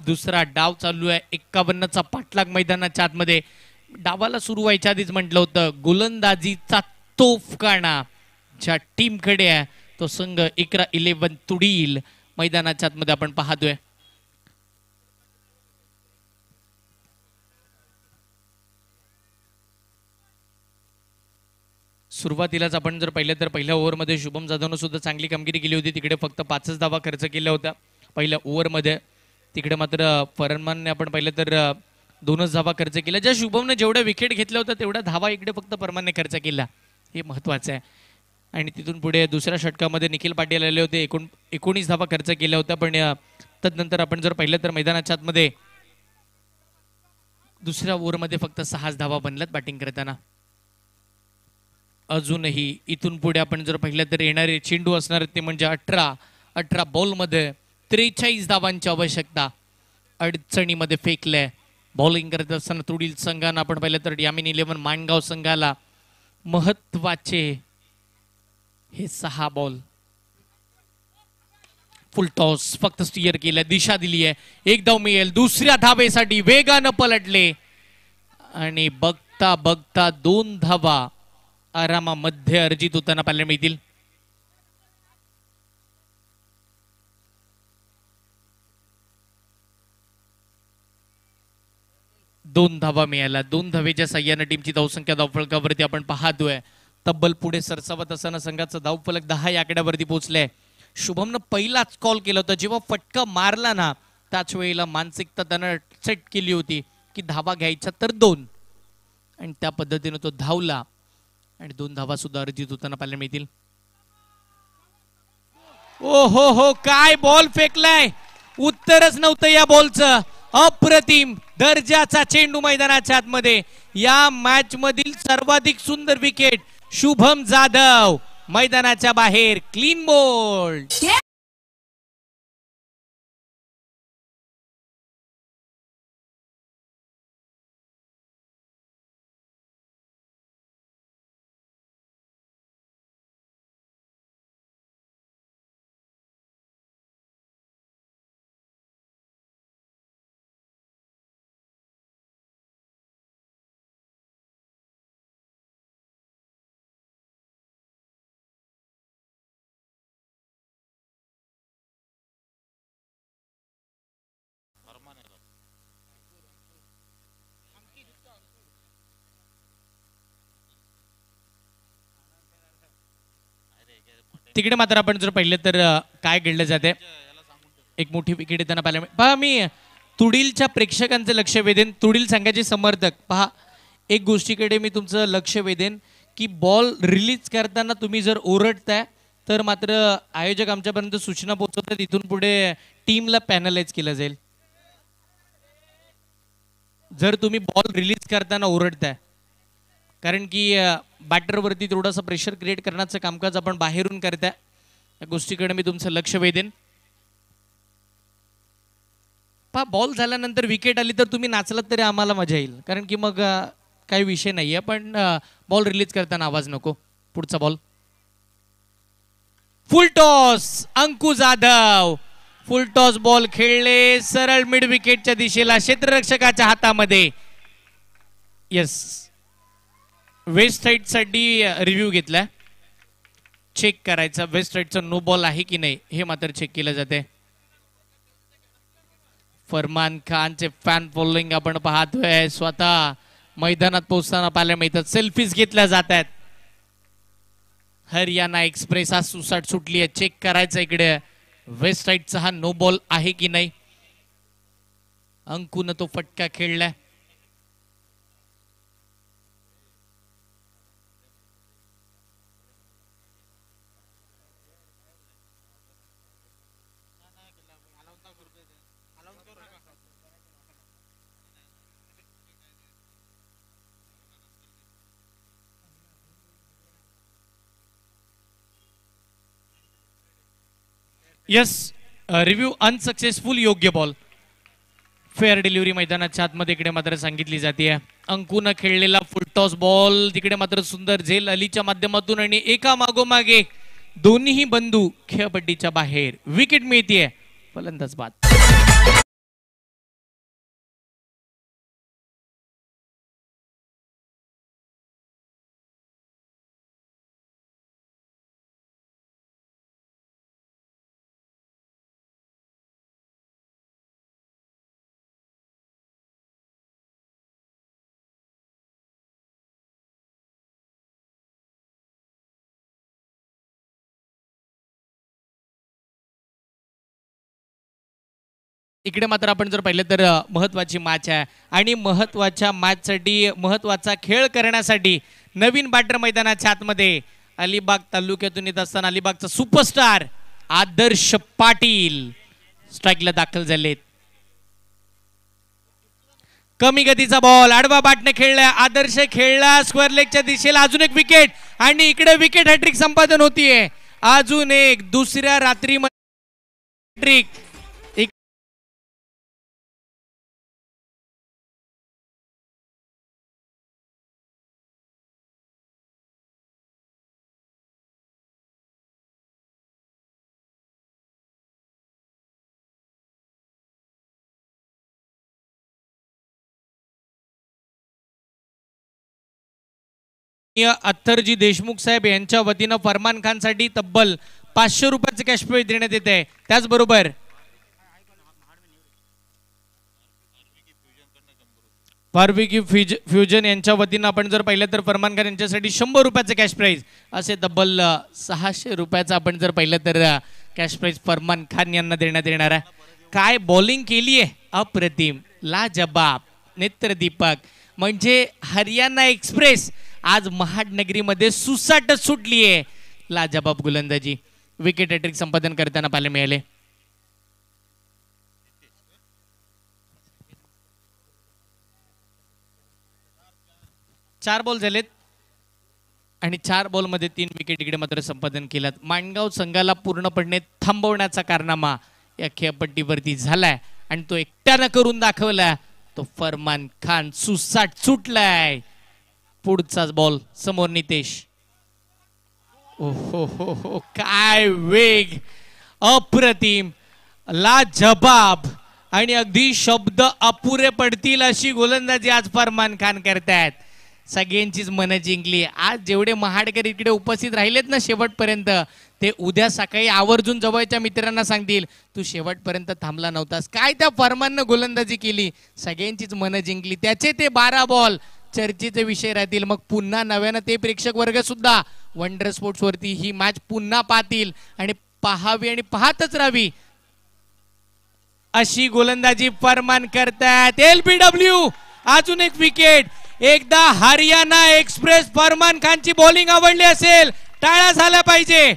दुसरा डाव चालू आहे. 51चा पाठलाग मैदानाच्या आतमध्ये. डावाला सुरू व्हायच्या आधीच म्हटलं होतं गोलंदाजीचा तोफखाना ज्या टीमकडे आहे तो संघ 11 तुडील मैदानाच्या आतमध्ये आपण पाहतोय. सुरुवातीलाच आपण जर पाहिलं तर पहिल्या ओव्हरमध्ये शुभम जाधवनं सुद्धा चांगली कामगिरी केली होती. तिकडे फक्त 5च धावा खर्च केल्या होत्या पहिल्या ओव्हरमध्ये. तिकडे मात्र फरमानने आपण पाहिलं तर 2च धावा खर्च केल्या. ज्या शुभमने जेवढ्या विकेट घेतल्या होत्या तेवढ्या धावा इकडे फक्त फरमानने खर्च केला, हे महत्त्वाचं आहे. आणि तिथून पुढे दुसऱ्या षटकामध्ये निखिल पाटील आले होते. 19 धावा खर्च केल्या होत्या. पण तदनंतर आपण जर पाहिलं तर मैदानाच्या आतमध्ये दुसऱ्या ओव्हरमध्ये फक्त 6च धावा बनल्यात बॅटिंग करताना. अजूनही इथून पुढे आपण जर पाहिलं तर येणारे चेंडू असणार ते म्हणजे 18 बॉलमध्ये 43 धावांची आवश्यकता. अडचणीमध्ये फेकलंय बॉलिंग करत असताना तुडील संघानं आपण पाहिलं तर यामिनी 11 माणगाव संघाला महत्वाचे हे 6 बॉल. फुल टॉस फक्त स्टिअर केलं, दिशा दिली आहे. एक धाव मिळेल. दुसऱ्या धावेसाठी वेगानं पलटले आणि बघता बघता 2 धावा आरामामध्ये अर्जित होताना पाहायला मिळतील. दोन धावा मिळाल्या. 2 धावेच्या साह्याने टीमची धावसंख्या धावफलकावरती आपण पाहतोय तब्बल पुढे सरसावत असताना संघाचा धावफलक 10 या आकड्यावरती पोहोचलाय. शुभमनं पहिलाच कॉल केला होता. जेव्हा फटका मारला ना त्याच वेळेला मानसिकता त्यानं सेट केली होती की धावा घ्यायच्या तर 2, आणि त्या पद्धतीने तो धावला आणि 2 धावा सुद्धा अर्जित होताना पाहायला मिळतील. ओ हो हो, काय बॉल फेकलाय, उत्तरच नव्हतं या बॉलचं. अप्रतिम दर्जाचा चेंडू मैदानाच्या आतमध्ये. या मॅच मधील सर्वाधिक सुंदर विकेट शुभम जाधव मैदानाच्या बाहेर. Clean bowled. तिकडे मात्र आपण जर पाहिलं तर काय घडलं जाते. एक मोठी विकेट येताना पाहायला पहा. मी तुडीलच्या प्रेक्षकांचं लक्ष वेधेन, तुडील संघाचे समर्थक पहा. एक गोष्टीकडे मी तुमचं लक्ष वेधेन की बॉल रिलीज करताना तुम्ही जर ओरडताय तर मात्र आयोजक आमच्यापर्यंत सूचना पोहोचवतात. इथून पुढे टीमला पॅनलाइज केलं जाईल जर तुम्ही बॉल रिलीज करताना ओरडताय. कारण की बॅटरवरती थोडासा प्रेशर क्रिएट करण्याचं कामकाज आपण बाहेरून करताय. या गोष्टीकडे मी तुमचं लक्ष वेधेन. पहा, बॉल झाल्यानंतर विकेट आली तर तुम्ही नाचलात तरी आम्हाला मजा येईल, कारण की मग काही विषय नाहीये. पण बॉल रिलीज करताना आवाज नको. पुढचा बॉल फुल टॉस. अंकु जाधव फुल टॉस बॉल खेळले सरळ मिड विकेटच्या दिशेला, क्षेत्ररक्षकाच्या हातामध्ये. येस, वेस्ट साइड साठी रिव्ह्यू घेतलाय. चेक करायचा वेस्ट साइडचा नो बॉल आहे की नाही हे मात्र चेक केलं जाते. फरमान खानचे फॅन फॉलोइंग आपण पाहतोय. स्वतः मैदानात पोहोचताना पाहायला मिळतात. सेल्फीज घेतल्या जात आहेत. हरियाणा एक्सप्रेस आज सुसाट सुटली आहे. चेक करायचं इकडे वेस्ट साइडचा हा नो बॉल आहे की नाही. अंकुनं तो फटका खेळलाय. Yes, review unsuccessful. योग्य बॉल, फेअर डिलिव्हरी मैदानाच्या आतमध्ये इकडे मात्र सांगितली जाते. अंकुनं खेळलेला फुलटॉस बॉल तिकडे मात्र सुंदर झेल अलीच्या माध्यमातून आणि एका मागोमाग एक दोन्ही बंधू खेळपट्टीच्या बाहेर. विकेट मिळतीये, फलंदाज बाद. इकडे मात्र आपण जर पाहिलं तर महत्वाची मॅच आहे आणि महत्वाच्या मॅचसाठी महत्वाचा खेळ करण्यासाठी नवीन बॅटर मैदानाच्या आतमध्ये अलिबाग तालुक्यातून येत असताना अलिबागचा सुपरस्टार आदर्श पाटील स्ट्राईकला दाखल झालेत. कमी गतीचा बॉल आडवा बॅटने खेळला आदर्श खेळला स्क्वेअर लेगच्या दिशेला अजून एक विकेट आणि इकडे विकेट हॅट्रिक संपादन होतीये. अजून एक दुसऱ्या रात्री हॅट्रिक. अत्तरजी देशमुख साहेब यांच्या वतीनं फरमान खान साठी तब्बल 500 रुपयाचे कॅश प्राइज देण्यात येत आहे. त्याचबरोबर फार्विकी फ्युजन यांच्या वतीनं आपण जर पाहिलं तर फरमान खान यांच्यासाठी 100 रुपयाचे कॅश प्राइज असे तब्बल 600 रुपयाचं आपण जर पाहिलं तर कॅश प्राइज फरमान खान यांना देण्यात येणार आहे. काय बॉलिंग केली आहे अप्रतिम लाजबाब नेत्रदीपक. म्हणजे हरियाणा एक्सप्रेस आज महाडनगरीमध्ये सुसाट सुटली आहे. लाजबाब गोलंदाजी विकेट हॅट्रिक संपादन करताना पाहायला मिळाले. चार बॉल झालेत आणि 4 बॉलमध्ये 3 विकेट इकडे मात्र संपादन केलात. माणगाव संघाला पूर्णपणे थांबवण्याचा कारनामा या खेळपट्टीवरती झालाय आणि तो एकट्यानं करून दाखवला. तो फरमान खान सुसाट सुटलाय. पुढचाच बॉल समोर नितेश. हो काय वेग अप्रतिम लाजबाब आणि अगदी शब्द अपुरे पडतील अशी गोलंदाजी आज फरमान खान करतायत. सगळ्यांचीच मन जिंकली. आज जेवढे महाडकर इकडे उपस्थित राहिलेत ना शेवटपर्यंत ते उद्या सकाळी आवर्जून जवळच्या मित्रांना सांगतील तू शेवटपर्यंत थांबला नव्हतास. काय त्या फरमाननं गोलंदाजी केली सगळ्यांचीच मन जिंकली. त्याचे ते 12 बॉल चर्चेचे विषय राहतील. मग पुन्हा नव्यानं ते प्रेक्षक वर्ग सुद्धा वंडर स्पोर्ट्स वरती ही मॅच पुन्हा पाहतील आणि पाहावी आणि पाहतच राहावी अशी गोलंदाजी फरमान करतात. LBW अजून एक विकेट. एकदा हरियाणा एक्सप्रेस फरमान खानची बॉलिंग आवडली असेल टाळ्या झाल्या पाहिजे.